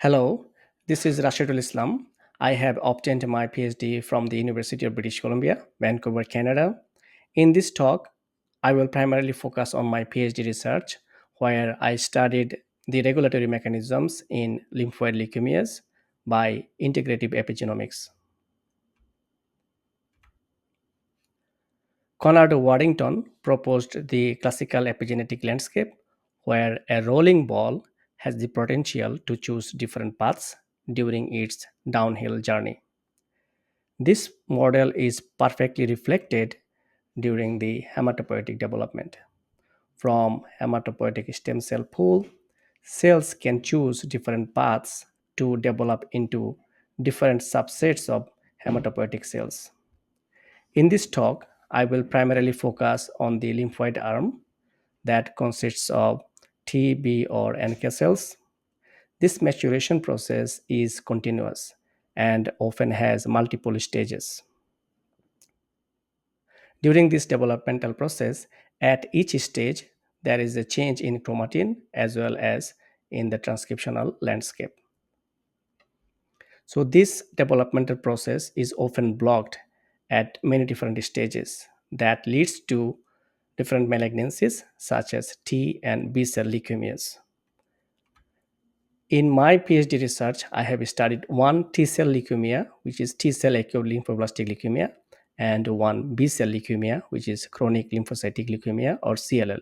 Hello, this is Rashidul Islam. I have obtained my PhD from the University of British Columbia, Vancouver, Canada. In this talk, I will primarily focus on my PhD research, where I studied the regulatory mechanisms in lymphoid leukemias by integrative epigenomics. Conrad Waddington proposed the classical epigenetic landscape, where a rolling ball has the potential to choose different paths during its downhill journey. This model is perfectly reflected during the hematopoietic development. From hematopoietic stem cell pool, cells can choose different paths to develop into different subsets of hematopoietic cells. In this talk, I will primarily focus on the lymphoid arm that consists of T, B, or NK cells. This maturation process is continuous and often has multiple stages. During this developmental process, at each stage, there is a change in chromatin as well as in the transcriptional landscape. So, this developmental process is often blocked at many different stages that leads to different malignancies such as T and B cell leukemias. In my PhD research, I have studied one T cell leukemia, which is T cell acute lymphoblastic leukemia, and one B cell leukemia, which is chronic lymphocytic leukemia or CLL.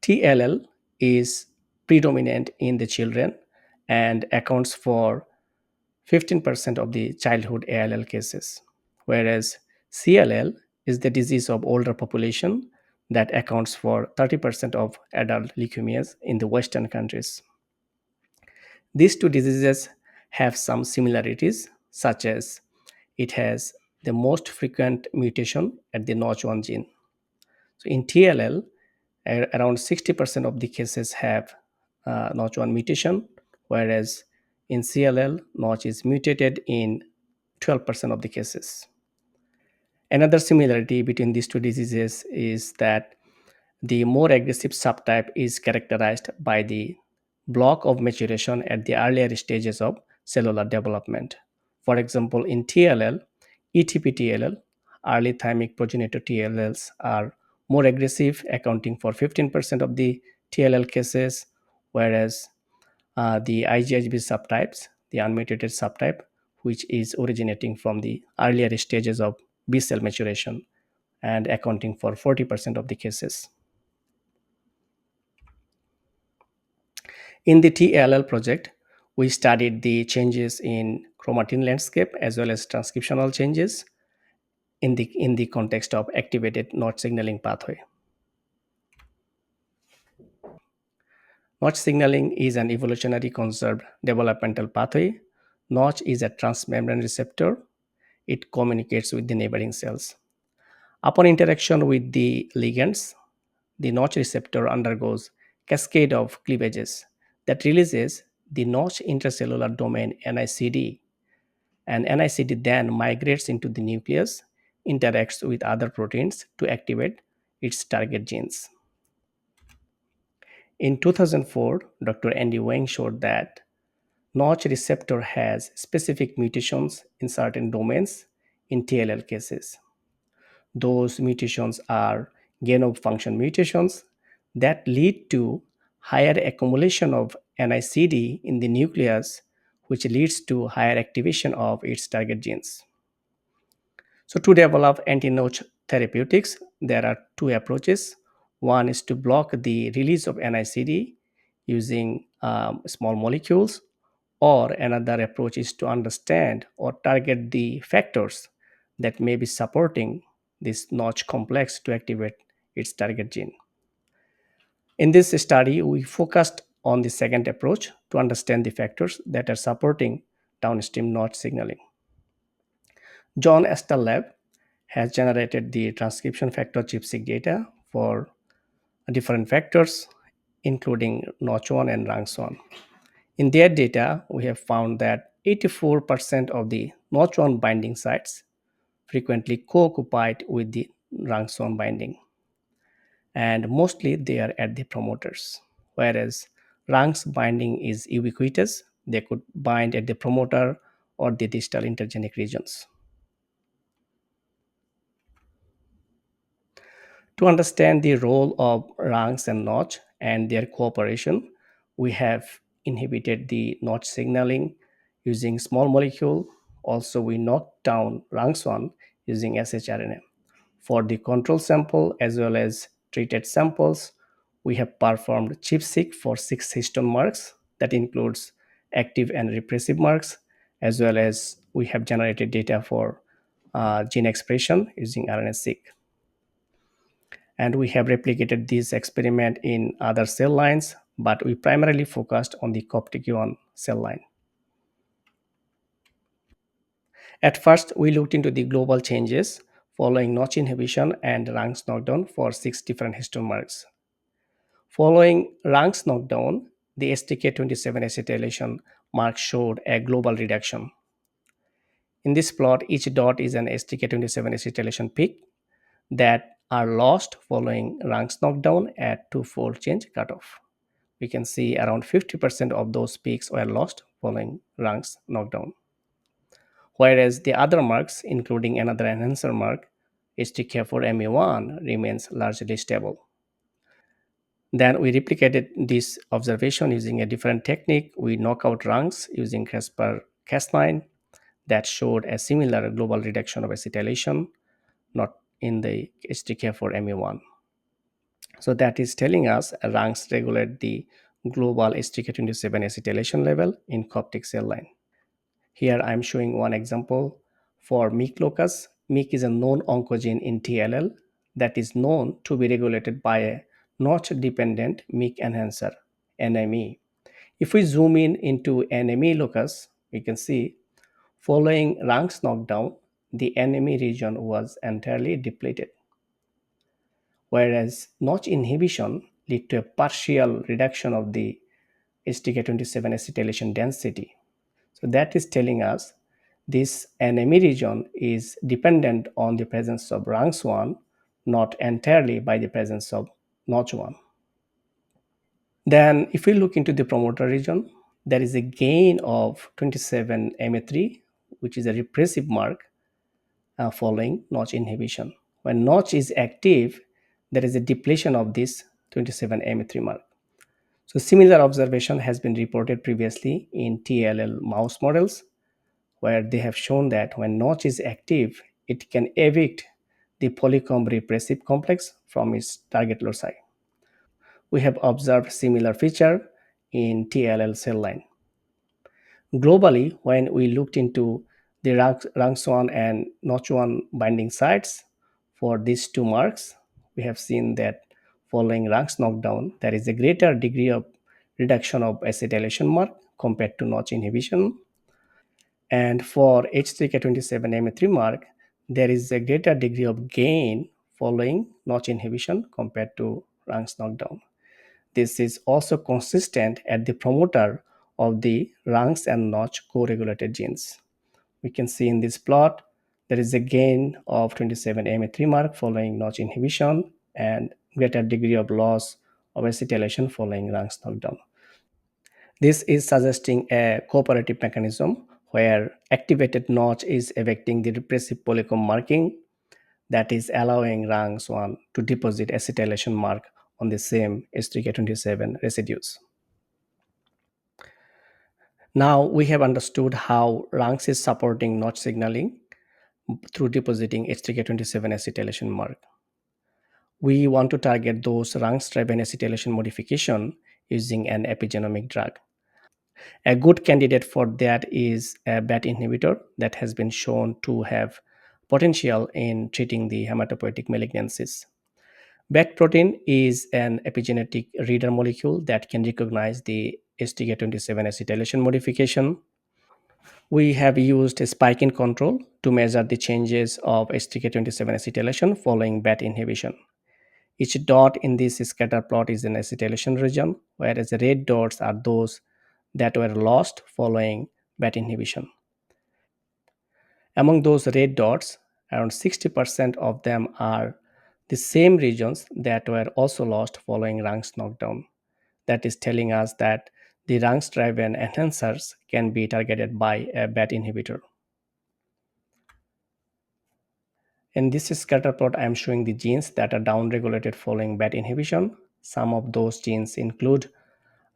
TLL is predominant in the children and accounts for 15% of the childhood ALL cases, whereas CLL is the disease of older population that accounts for 30% of adult leukemias in the Western countries. These two diseases have some similarities, such as it has the most frequent mutation at the Notch1 gene. So in TLL, around 60% of the cases have Notch1 mutation, whereas in CLL, Notch is mutated in 12% of the cases. Another similarity between these two diseases is that the more aggressive subtype is characterized by the block of maturation at the earlier stages of cellular development. For example, in TLL, ETP-TLL, early thymic progenitor TLLs are more aggressive, accounting for 15% of the TLL cases, whereas the IgHB subtypes, the unmutated subtype, which is originating from the earlier stages of B cell maturation and accounting for 40% of the cases. In the TLL project, we studied the changes in chromatin landscape as well as transcriptional changes in the context of activated Notch signaling pathway. Notch signaling is an evolutionary conserved developmental pathway. Notch is a transmembrane receptor. It communicates with the neighboring cells. Upon interaction with the ligands, the Notch receptor undergoes cascade of cleavages that releases the Notch intracellular domain NICD, and NICD then migrates into the nucleus, interacts with other proteins to activate its target genes. In 2004, Dr. Andy Wang showed that Notch receptor has specific mutations in certain domains in TLL cases. Those mutations are gain of function mutations that lead to higher accumulation of NICD in the nucleus, which leads to higher activation of its target genes. So, to develop anti-notch therapeutics, there are two approaches. One is to block the release of NICD using small molecules, or another approach is to understand or target the factors that may be supporting this notch complex to activate its target gene. In this study, we focused on the second approach to understand the factors that are supporting downstream notch signaling. John Estelle lab has generated the transcription factor ChIP-seq data for different factors, including Notch1 and RANKS1. In their data, we have found that 84% of the Notch1 binding sites frequently co-occupied with the RANKS1 binding, and mostly they are at the promoters, whereas RANK's binding is ubiquitous. They could bind at the promoter or the distal intergenic regions. To understand the role of RANKs and Notch and their cooperation, we have inhibited the Notch signaling using small molecule. Also, we knocked down RANKS1 using shRNA. For the control sample as well as treated samples, we have performed ChIP-seq for 6 histone marks that includes active and repressive marks, as well as we have generated data for gene expression using RNA-seq. And we have replicated this experiment in other cell lines, but we primarily focused on the Coptic-1 cell line. At first, we looked into the global changes following Notch inhibition and RANKS knockdown for 6 different histone marks. Following RANKS knockdown, the STK27 acetylation mark showed a global reduction. In this plot, each dot is an STK27 acetylation peak that are lost following RANKS knockdown at two-fold change cutoff. We can see around 50% of those peaks were lost following RANKS knockdown. Whereas the other marks, including another enhancer mark, HTK4ME1, remains largely stable. Then we replicated this observation using a different technique. We knock out rungs using CRISPR-Cas9 that showed a similar global reduction of acetylation, not in the HTK4ME1. So that is telling us rungs regulate the global HTK27 acetylation level in Coptic cell line. Here I am showing one example for MYC locus. MYC is a known oncogene in TLL that is known to be regulated by a notch-dependent MYC enhancer, NME. If we zoom in into NME locus, we can see following RANKS knockdown, the NME region was entirely depleted, whereas notch inhibition led to a partial reduction of the STK27 acetylation density. So that is telling us this NME region is dependent on the presence of RANKS1, not entirely by the presence of Notch1. Then if we look into the promoter region, there is a gain of 27MA3, which is a repressive mark following Notch inhibition. When Notch is active, there is a depletion of this 27MA3 mark. So similar observation has been reported previously in TLL mouse models, where they have shown that when Notch is active, it can evict the polycomb repressive complex from its target loci. We have observed similar feature in TLL cell line. Globally, when we looked into the RANKS1 and Notch1 binding sites for these two marks, we have seen that following RANKS knockdown, there is a greater degree of reduction of acetylation mark compared to Notch inhibition. And for H3K27MA3 mark, there is a greater degree of gain following Notch inhibition compared to RANKS knockdown. This is also consistent at the promoter of the RANKS and Notch co-regulated genes. We can see in this plot, there is a gain of 27MA3 mark following Notch inhibition and greater degree of loss of acetylation following RANKS knockdown. This is suggesting a cooperative mechanism where activated notch is evicting the repressive polycomb marking that is allowing RANKS1 to deposit acetylation mark on the same H3K27 residues. Now we have understood how RANKS is supporting notch signaling through depositing H3K27 acetylation mark. We want to target those RANKS-driven acetylation modification using an epigenomic drug. A good candidate for that is a BET inhibitor that has been shown to have potential in treating the hematopoietic malignancies. BET protein is an epigenetic reader molecule that can recognize the STK27 acetylation modification. We have used a spike in control to measure the changes of STK27 acetylation following BET inhibition. Each dot in this scatter plot is an acetylation region, whereas the red dots are those that were lost following BET inhibition. Among those red dots, around 60% of them are the same regions that were also lost following RANKS knockdown. that is telling us that the RANKS driven enhancers can be targeted by a BET inhibitor. In this scatter plot, I am showing the genes that are downregulated following BET inhibition. Some of those genes include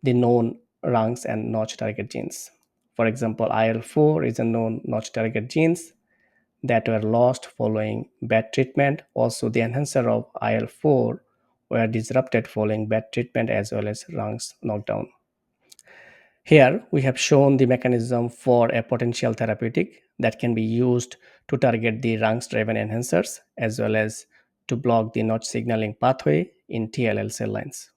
the known RANKS and Notch target genes. For example, IL-4 is a known Notch target genes that were lost following BET treatment. Also, the enhancer of IL-4 were disrupted following BET treatment as well as RANKS knockdown. Here, we have shown the mechanism for a potential therapeutic that can be used to target the RANKS-driven enhancers as well as to block the Notch signaling pathway in TLL cell lines.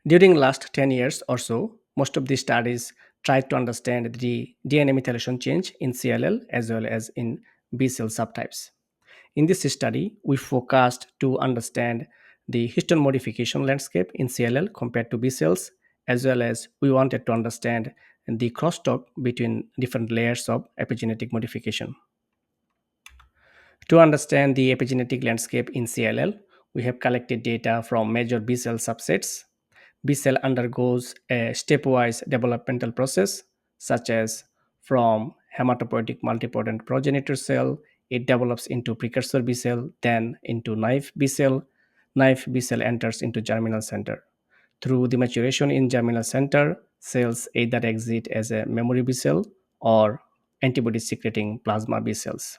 During last 10 years or so, most of the studies tried to understand the DNA methylation change in CLL as well as in B cell subtypes. In this study, we focused to understand the histone modification landscape in CLL compared to B cells, as well as we wanted to understand the crosstalk between different layers of epigenetic modification. To understand the epigenetic landscape in CLL, we have collected data from major B cell subsets. B cell undergoes a stepwise developmental process, such as from hematopoietic multipotent progenitor cell, it develops into precursor B cell, then into naive B cell. Naive B cell enters into germinal center. Through the maturation in germinal center, cells either exit as a memory B cell or antibody secreting plasma B cells.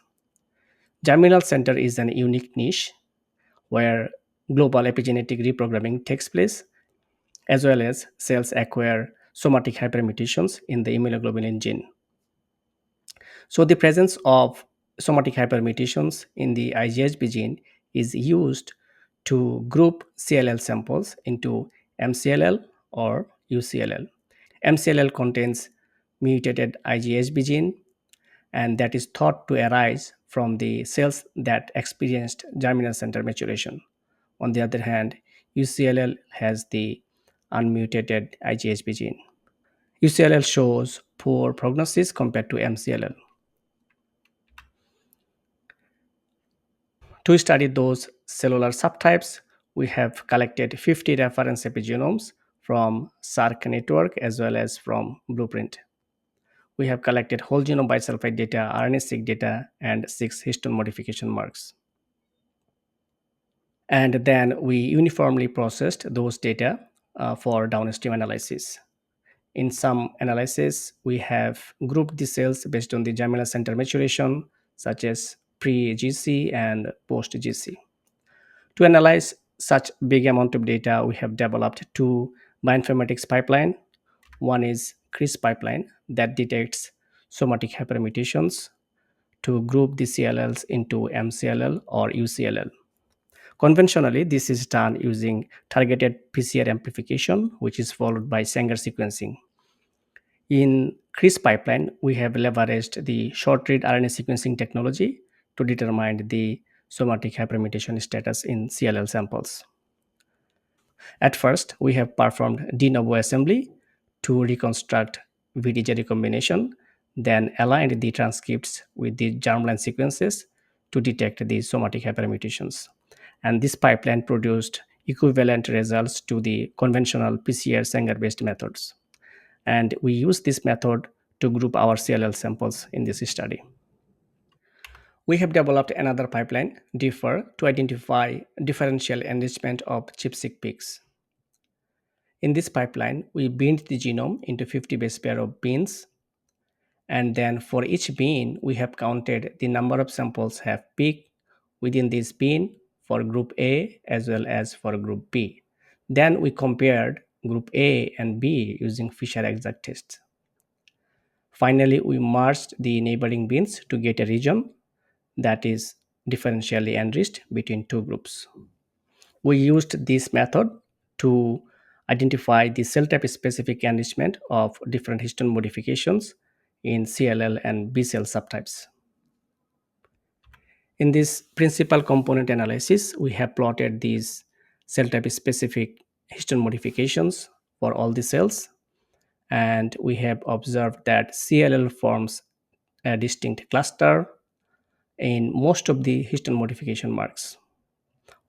Germinal center is an unique niche where global epigenetic reprogramming takes place, as well as cells acquire somatic hypermutations in the immunoglobulin gene. So, the presence of somatic hypermutations in the IgHB gene is used to group CLL samples into MCLL or UCLL. MCLL contains mutated IgHB gene, and that is thought to arise from the cells that experienced germinal center maturation. On the other hand, UCLL has the unmutated IgHB gene. UCLL shows poor prognosis compared to MCLL. To study those cellular subtypes, we have collected 50 reference epigenomes from SARC network as well as from Blueprint. We have collected whole genome bisulfite data, RNA-seq data, and 6 histone modification marks. And then we uniformly processed those data for downstream analysis. In some analysis, we have grouped the cells based on the germinal center maturation, such as pre-GC and post-GC. To analyze such big amount of data, we have developed two bioinformatics pipeline. One is CRIS pipeline that detects somatic hypermutations to group the CLLs into MCLL or UCLL. Conventionally, this is done using targeted PCR amplification, which is followed by Sanger sequencing. In CRIS pipeline, we have leveraged the short-read RNA sequencing technology to determine the somatic hypermutation status in CLL samples. At first, we have performed de novo assembly to reconstruct VDJ recombination, then aligned the transcripts with the germline sequences to detect the somatic hypermutations. And this pipeline produced equivalent results to the conventional PCR Sanger-based methods. And we use this method to group our CLL samples in this study. We have developed another pipeline, DIFFER, to identify differential enrichment of ChIP-seq peaks. In this pipeline, we binned the genome into 50 base pair of beans, and then for each bean, we have counted the number of samples have peak within this bean for group A as well as for group B. Then we compared group A and B using Fisher exact tests. Finally, we merged the neighboring beans to get a region that is differentially enriched between two groups. We used this method to identify the cell type specific enrichment of different histone modifications in CLL and B cell subtypes. In this principal component analysis, we have plotted these cell type specific histone modifications for all the cells, and we have observed that CLL forms a distinct cluster in most of the histone modification marks.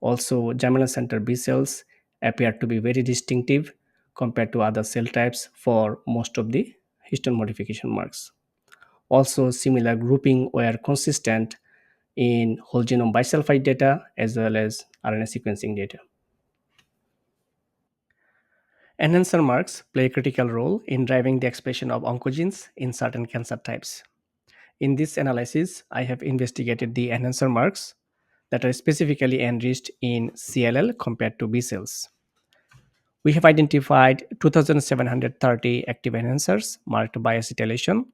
Also, germinal center B cells appear to be very distinctive compared to other cell types for most of the histone modification marks. Also, similar grouping were consistent in whole genome bisulfite data as well as RNA sequencing data. Enhancer marks play a critical role in driving the expression of oncogenes in certain cancer types. In this analysis, I have investigated the enhancer marks that are specifically enriched in CLL compared to B cells. We have identified 2,730 active enhancers marked by acetylation,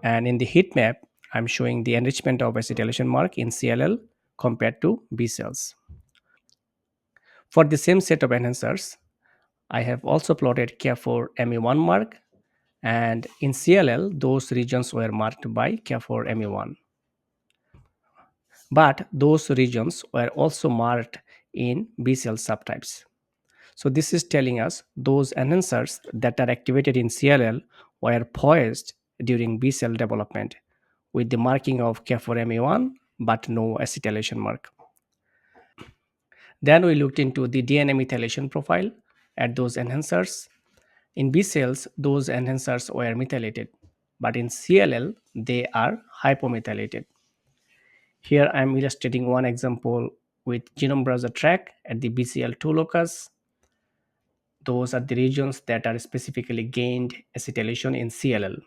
and in the heat map, I'm showing the enrichment of acetylation mark in CLL compared to B cells. For the same set of enhancers, I have also plotted Ca4-Me1 mark, and in CLL, those regions were marked by Ca4-Me1. But those regions were also marked in B cell subtypes. So this is telling us those enhancers that are activated in CLL were poised during B cell development with the marking of Ca4-Me1 but no acetylation mark. Then we looked into the DNA methylation profile at those enhancers. In B cells, those enhancers were methylated, but in CLL, they are hypomethylated. Here I am illustrating one example with genome browser track at the BCL2 locus. Those are the regions that are specifically gained acetylation in CLL.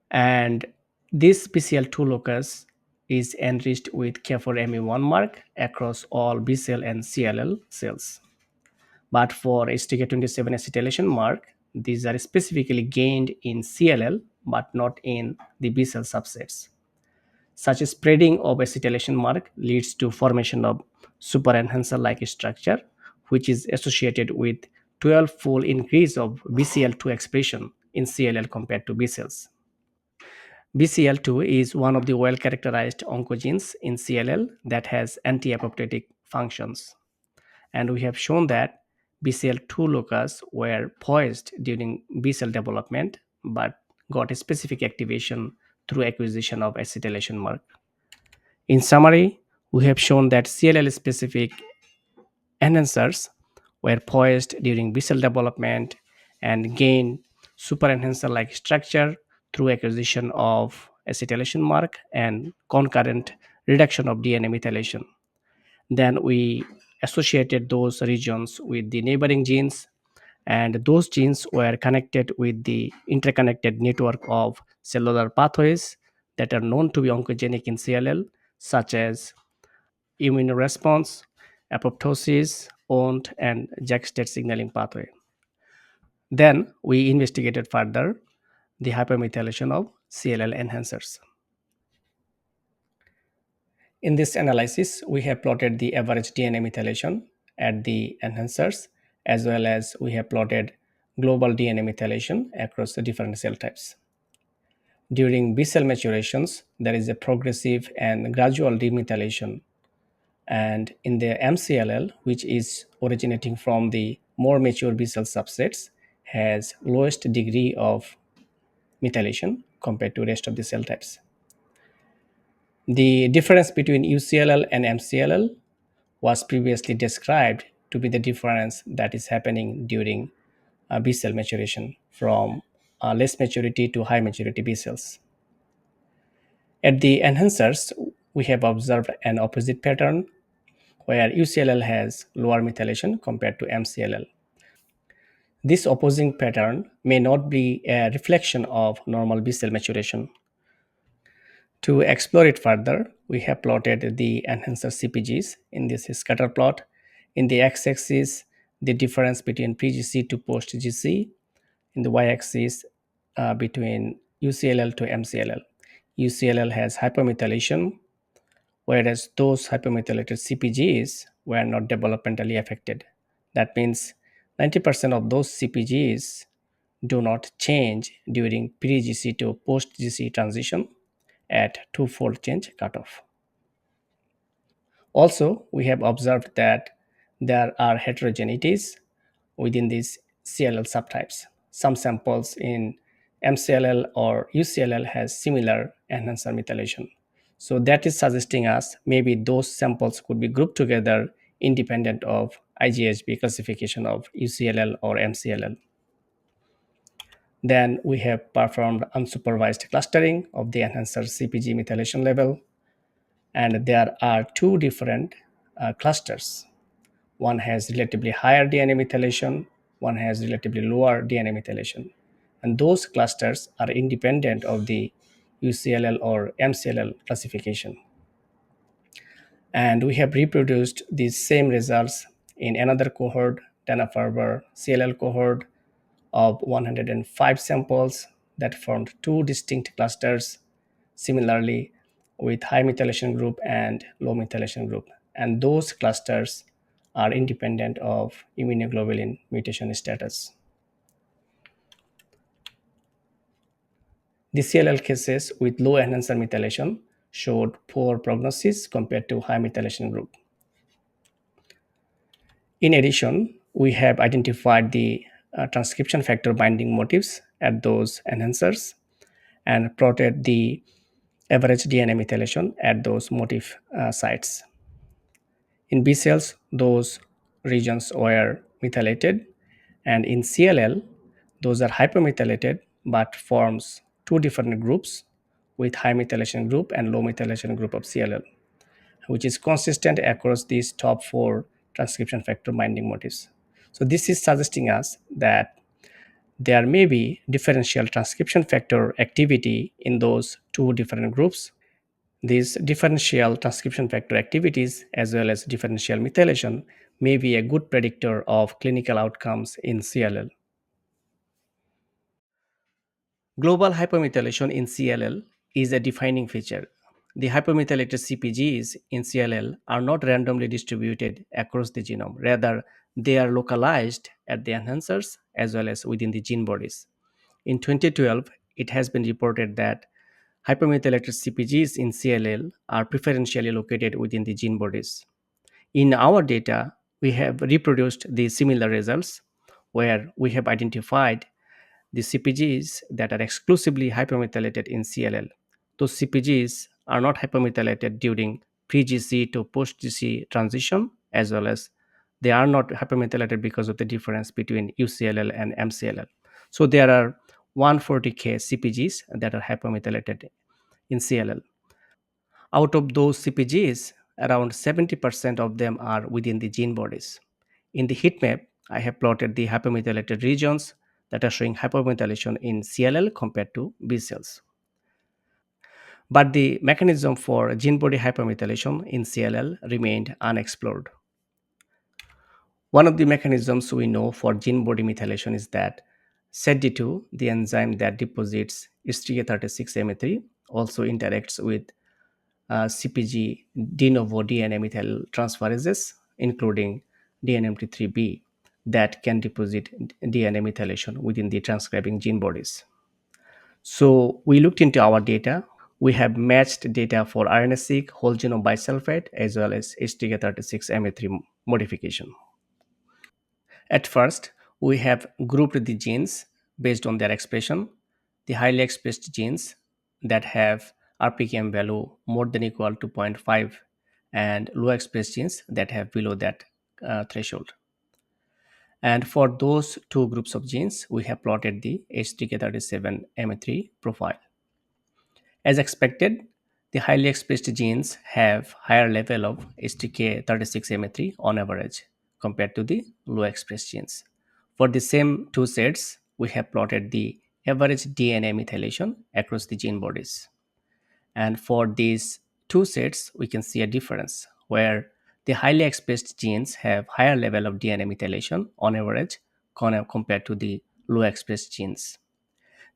And this BCL2 locus is enriched with Ca4-Me1 mark across all B cell and CLL cells. But for STK27 acetylation mark, these are specifically gained in CLL but not in the B cell subsets. Such a spreading of acetylation mark leads to formation of super enhancer like structure, which is associated with 12-fold increase of BCL2 expression in CLL compared to B cells. BCL2 is one of the well characterized oncogenes in CLL that has anti apoptotic functions. And we have shown that BCL2 locus were poised during B cell development but got a specific activation through acquisition of acetylation mark. In summary, we have shown that CLL specific enhancers were poised during B cell development and gained super enhancer like structure through acquisition of acetylation mark and concurrent reduction of DNA methylation. Then we associated those regions with the neighboring genes, and those genes were connected with the interconnected network of cellular pathways that are known to be oncogenic in CLL, such as immune response, apoptosis, ONT, and JAK state signaling pathway. Then we investigated further the hypermethylation of CLL enhancers. In this analysis, we have plotted the average DNA methylation at the enhancers, as well as we have plotted global DNA methylation across the different cell types. During B cell maturations, there is a progressive and gradual demethylation, and in the MCLL, which is originating from the more mature B cell subsets, has lowest degree of methylation compared to rest of the cell types. The difference between UCLL and MCLL was previously described to be the difference that is happening during B cell maturation from less maturity to high maturity B cells. At the enhancers, we have observed an opposite pattern where UCLL has lower methylation compared to MCLL. This opposing pattern may not be a reflection of normal B cell maturation. To explore it further, we have plotted the enhancer CPGs in this scatter plot. In the x-axis, the difference between pre-GC to post-GC. In the y-axis, between UCLL to MCLL. UCLL has hypermethylation, whereas those hypermethylated CPGs were not developmentally affected. That means 90% of those CPGs do not change during pre-GC to post-GC transition at two-fold change cutoff. Also, we have observed that there are heterogeneities within these CLL subtypes. Some samples in MCLL or UCLL has similar enhancer methylation. So that is suggesting us maybe those samples could be grouped together independent of IGHB classification of UCLL or MCLL. Then we have performed unsupervised clustering of the enhancer CpG methylation level, and there are two different clusters. One has relatively higher DNA methylation, one has relatively lower DNA methylation. And those clusters are independent of the UCLL or MCLL classification. And we have reproduced these same results in another cohort, Dana-Farber CLL cohort of 105 samples that formed two distinct clusters, similarly with high methylation group and low methylation group. And those clusters are independent of immunoglobulin mutation status. The CLL cases with low enhancer methylation showed poor prognosis compared to high methylation group. In addition, we have identified the transcription factor binding motifs at those enhancers and plotted the average DNA methylation at those motif sites. In B cells, those regions were methylated, and in CLL, those are hypermethylated but forms two different groups with high methylation group and low methylation group of CLL, which is consistent across these top four transcription factor binding motifs. So this is suggesting us that there may be differential transcription factor activity in those two different groups. These differential transcription factor activities as well as differential methylation may be a good predictor of clinical outcomes in CLL. Global hypermethylation in CLL is a defining feature. The hypermethylated CpGs in CLL are not randomly distributed across the genome. Rather, they are localized at the enhancers as well as within the gene bodies. In 2012, it has been reported that hypermethylated CpGs in CLL are preferentially located within the gene bodies. In our data, we have reproduced the similar results where we have identified the CpGs that are exclusively hypermethylated in CLL. Those CpGs are not hypermethylated during pre-GC to post-GC transition, as well as they are not hypermethylated because of the difference between UCLL and MCLL. So there are 140K CpGs that are hypermethylated in CLL. Out of those CpGs, around 70% of them are within the gene bodies. In the heat map, I have plotted the hypermethylated regions that are showing hypermethylation in CLL compared to B cells. But the mechanism for gene body hypermethylation in CLL remained unexplored. One of the mechanisms we know for gene body methylation is that SED2, the enzyme that deposits STK36M3, also interacts with CpG de novo DNA methyl transferases, including DNMT3B, that can deposit DNA methylation within the transcribing gene bodies. So we looked into our data. We have matched data for RNA-seq, whole genome bisulfite, as well as HTK36MA3 modification. At first, we have grouped the genes based on their expression. The highly expressed genes that have RPKM value more than equal to zero point 0.5 and low expressed genes that have below that threshold. And for those two groups of genes, we have plotted the HTK37MA3 profile. As expected, the highly expressed genes have higher level of HTK36MA3 on average compared to the low expressed genes. For the same two sets, we have plotted the average DNA methylation across the gene bodies. And for these two sets, we can see a difference where the highly expressed genes have higher level of DNA methylation on average compared to the low expressed genes.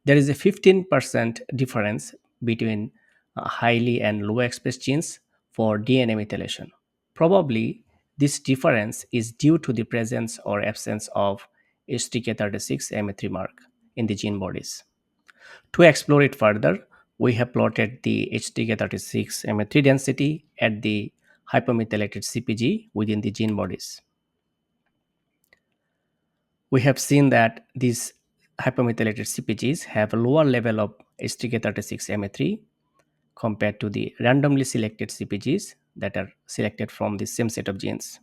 There is a 15% difference between highly and low expressed genes for DNA methylation. Probably this difference is due to the presence or absence of HTK36MA3 mark in the gene bodies. To explore it further, we have plotted the HTK36MA3 density at the hypermethylated CpG within the gene bodies. We have seen that these hypermethylated CpGs have a lower level of HTK36MA3 compared to the randomly selected CpGs that are selected from the same set of genes.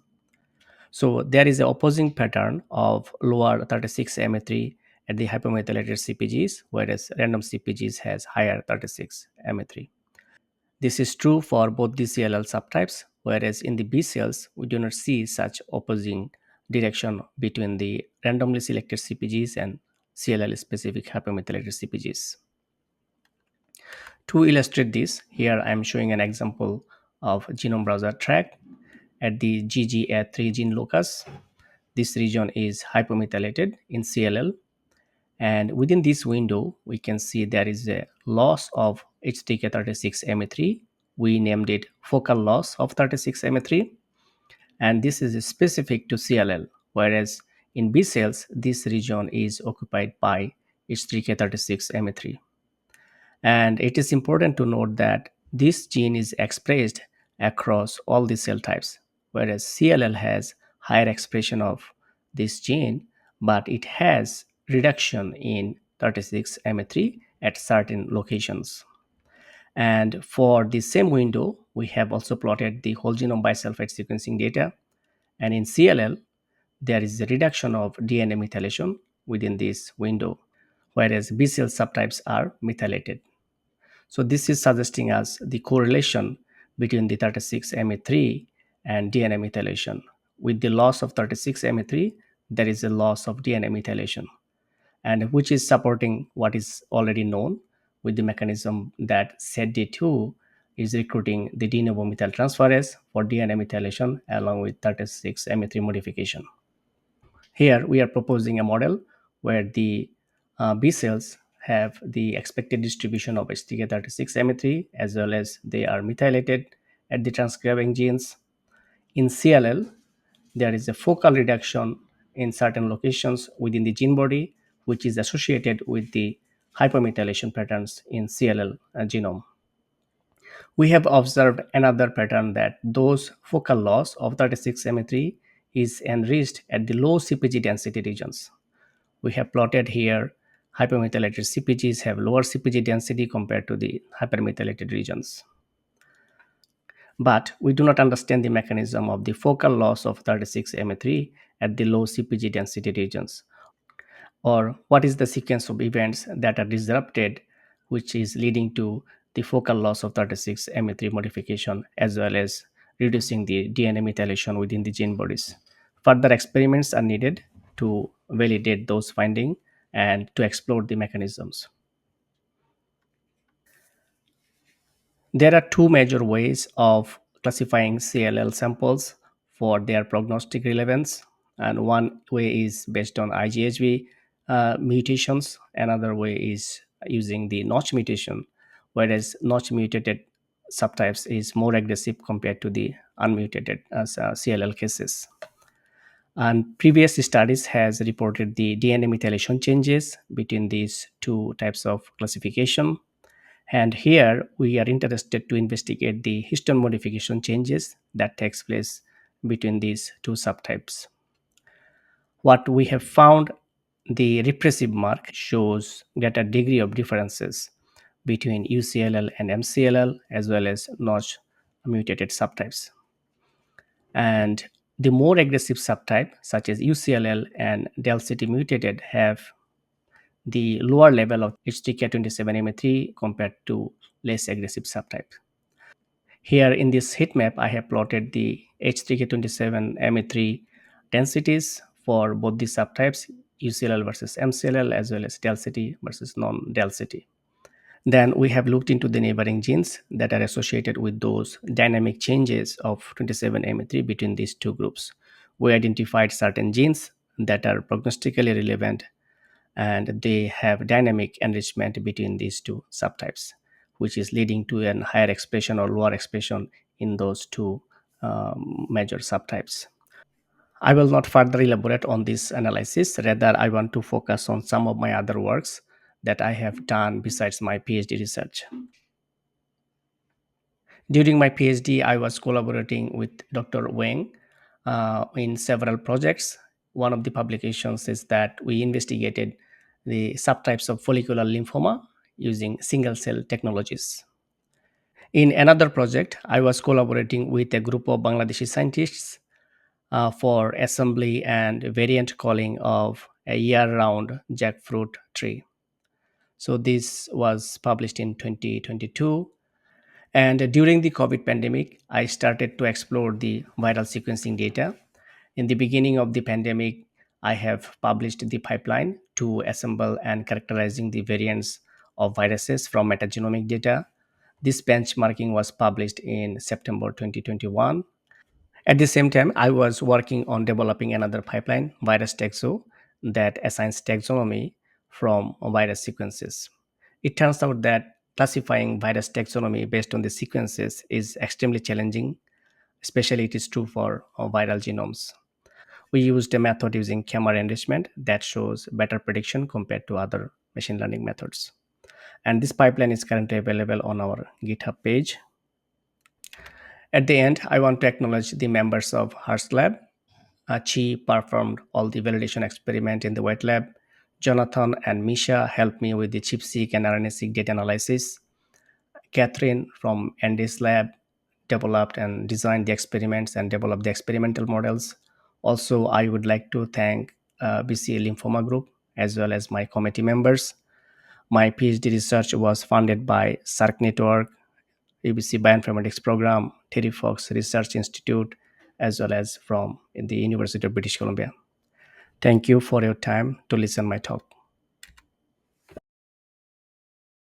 So there is an opposing pattern of lower 36Ma3 at the hypomethylated CpGs, whereas random CpGs has higher 36Ma3. This is true for both the CLL subtypes, whereas in the B cells, we do not see such opposing direction between the randomly selected CpGs and CLL specific hypomethylated CpGs. To illustrate this, here I am showing an example of genome browser track at the GGA3 gene locus. This region is hypomethylated in CLL, and within this window we can see there is a loss of HTK36Ma3. We named it focal loss of 36Ma3, and this is specific to CLL, whereas in B cells this region is occupied by H3K36Ma3. And it is important to note that this gene is expressed across all the cell types, whereas CLL has higher expression of this gene, but it has reduction in 36Ma3 at certain locations. And for the same window, we have also plotted the whole genome bisulfite sequencing data. And in CLL, there is a reduction of DNA methylation within this window, whereas B cell subtypes are methylated. So this is suggesting us the correlation between the 36Ma3 and DNA methylation. With the loss of 36Ma3, there is a loss of DNA methylation, and which is supporting what is already known with the mechanism that SETD2 is recruiting the de novo methyltransferase for DNA methylation along with 36Ma3 modification. Here we are proposing a model where the B cells have the expected distribution of HTK36Ma3 as well as they are methylated at the transcribing genes. In CLL, there is a focal reduction in certain locations within the gene body, which is associated with the hypomethylation patterns in CLL genome. We have observed another pattern that those focal loss of 36Ma3 is enriched at the low CpG density regions. We have plotted here hypermethylated CpGs have lower CpG density compared to the hypermethylated regions. But we do not understand the mechanism of the focal loss of 36Ma3 at the low CpG density regions, or what is the sequence of events that are disrupted which is leading to the focal loss of 36Ma3 modification as well as reducing the DNA methylation within the gene bodies. Further experiments are needed to validate those findings and to explore the mechanisms. There are two major ways of classifying CLL samples for their prognostic relevance, and one way is based on IGHV mutations, another way is using the notch mutation, whereas notch mutated subtypes is more aggressive compared to the unmutated CLL cases. And previous studies has reported the DNA methylation changes between these two types of classification. And here we are interested to investigate the histone modification changes that takes place between these two subtypes. What we have found, the repressive mark shows greater degree of differences between UCLL and MCLL as well as notch mutated subtypes. And the more aggressive subtype such as UCLL and DELCT mutated have the lower level of HTK27MA3 compared to less aggressive subtype. Here in this heat map, I have plotted the H3K27MA3 densities for both the subtypes, UCLL versus MCLL, as well as DELCT versus non-DELCT. Then we have looked into the neighboring genes that are associated with those dynamic changes of 27MA3 between these two groups. We identified certain genes that are prognostically relevant and they have dynamic enrichment between these two subtypes, which is leading to a higher expression or lower expression in those two major subtypes. I will not further elaborate on this analysis. Rather, I want to focus on some of my other works that I have done besides my PhD research. During my PhD, I was collaborating with Dr. Wang in several projects. One of the publications is that we investigated the subtypes of follicular lymphoma using single cell technologies. In another project, I was collaborating with a group of Bangladeshi scientists for assembly and variant calling of a year-round jackfruit tree. So this was published in 2022. And during the COVID pandemic, I started to explore the viral sequencing data. In the beginning of the pandemic, I have published the pipeline to assemble and characterizing the variants of viruses from metagenomic data. This benchmarking was published in September 2021. At the same time, I was working on developing another pipeline, Virus Taxo, that assigns taxonomy from virus sequences. It turns out that classifying virus taxonomy based on the sequences is extremely challenging, especially it is true for viral genomes. We used a method using camera enrichment that shows better prediction compared to other machine learning methods. And this pipeline is currently available on our GitHub page. At the end, I want to acknowledge the members of Hearst Lab. Chi performed all the validation experiment in the wet lab. Jonathan and Misha helped me with the ChIP-seq and RNA-seq data analysis. Catherine from Andy's lab developed and designed the experiments and developed the experimental models. Also, I would like to thank BCA Lymphoma Group as well as my committee members. My PhD research was funded by SARC Network, UBC Bioinformatics Program, Terry Fox Research Institute, as well as from the University of British Columbia. Thank you for your time to listen my talk.